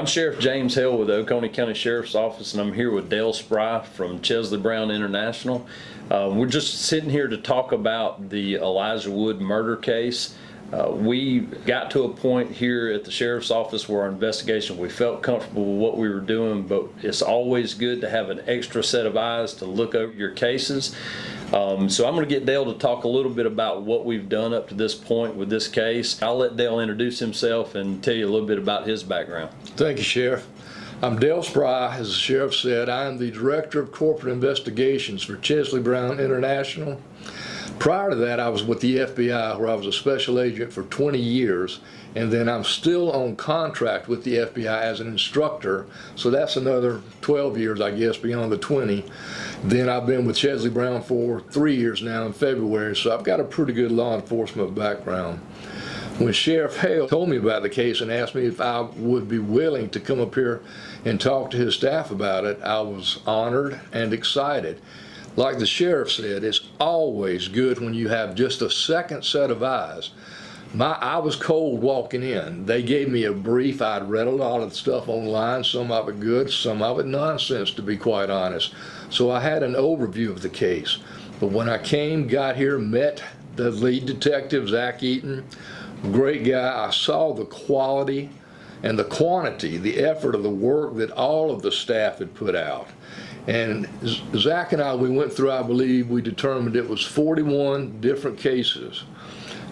I'm Sheriff James Hale with the Oconee County Sheriff's Office, and I'm here with Dell Spry from Chesley Brown International. We're just sitting here to talk about the Elijah Wood murder case. We got to a point here at the Sheriff's Office where our investigation, we felt comfortable with what we were doing, but it's always good to have an extra set of eyes to look over your cases. So I'm going to get Dale to talk a little bit about what we've done up to this point with this case. I'll let Dale introduce himself and tell you a little bit about his background. Thank you, Sheriff. I'm Dell Spry. As the Sheriff said, I am the Director of Corporate Investigations for Chesley Brown International. Prior to that, I was with the FBI, where I was a special agent for 20 years, and then I'm still on contract with the FBI as an instructor, so that's another 12 years, I guess, beyond the 20. Then I've been with Chesley Brown for 3 years now in February, so I've got a pretty good law enforcement background. When Sheriff Hale told me about the case and asked me if I would be willing to come up here and talk to his staff about it, I was honored and excited. Like the sheriff said, it's always good when you have just a second set of eyes. I was cold walking in. They gave me a brief. I'd read a lot of stuff online, some of it good, some of it nonsense, to be quite honest. So I had an overview of the case. But when I got here, met the lead detective, Zach Eaton, great guy. I saw the quality and the quantity, the effort of the work that all of the staff had put out. And Zach and I, we went through, I believe, we determined it was 41 different cases.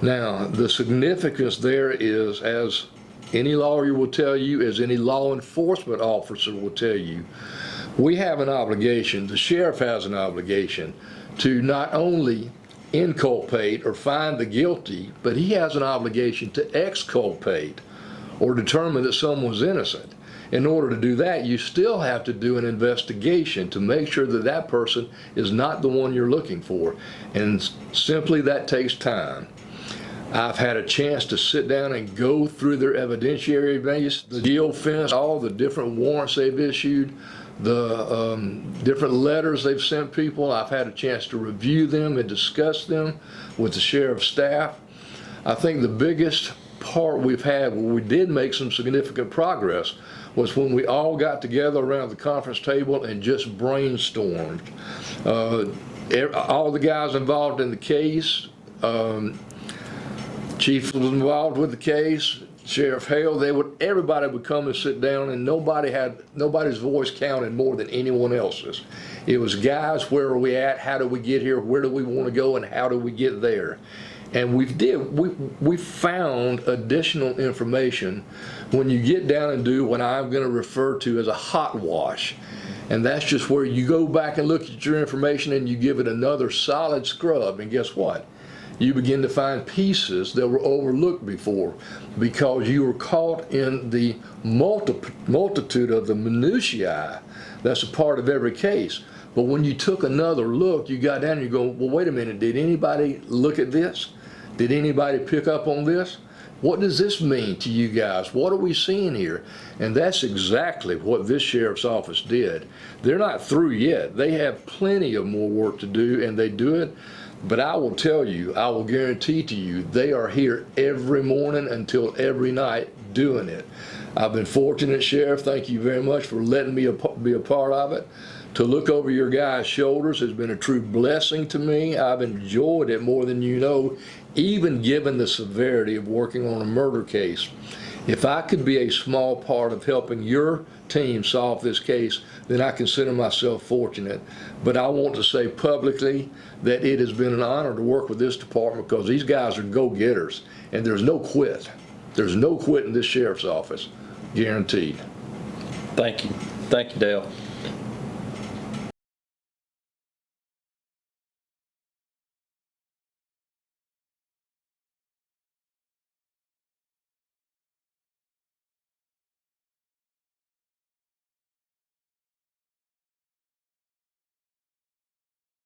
Now, the significance there is, as any lawyer will tell you, as any law enforcement officer will tell you, we have an obligation, the sheriff has an obligation, to not only inculpate or find the guilty, but he has an obligation to exculpate or determine that someone's innocent. In order to do that, you still have to do an investigation to make sure that that person is not the one you're looking for. And simply that takes time. I've had a chance to sit down and go through their evidentiary base, the deal fence, all the different warrants they've issued, the different letters they've sent people. I've had a chance to review them and discuss them with the sheriff's staff. I think the biggest part we've had where we did make some significant progress was when we all got together around the conference table and just brainstormed. All the guys involved in the case, Chief was involved with the case, Sheriff Hale, everybody would come and sit down, and nobody's voice counted more than anyone else's. It was, guys, where are we at? How do we get here? Where do we want to go? And how do we get there? And we found additional information when you get down and do what I'm going to refer to as a hot wash. And that's just where you go back and look at your information and you give it another solid scrub, and guess what? You begin to find pieces that were overlooked before because you were caught in the multitude of the minutiae that's a part of every case. But when you took another look, you got down and you go, well, wait a minute, did anybody look at this? Did anybody pick up on this? What does this mean to you guys? What are we seeing here? And that's exactly what this sheriff's office did. They're not through yet. They have plenty of more work to do, and they do it. But I will tell you, I will guarantee to you, they are here every morning until every night doing it. I've been fortunate, Sheriff. Thank you very much for letting me be a part of it. To look over your guys' shoulders has been a true blessing to me. I've enjoyed it more than you know, even given the severity of working on a murder case. If I could be a small part of helping your team solve this case, then I consider myself fortunate. But I want to say publicly that it has been an honor to work with this department because these guys are go-getters, and there's no quit. There's no quit in this sheriff's office, guaranteed. Thank you. Thank you, Dale.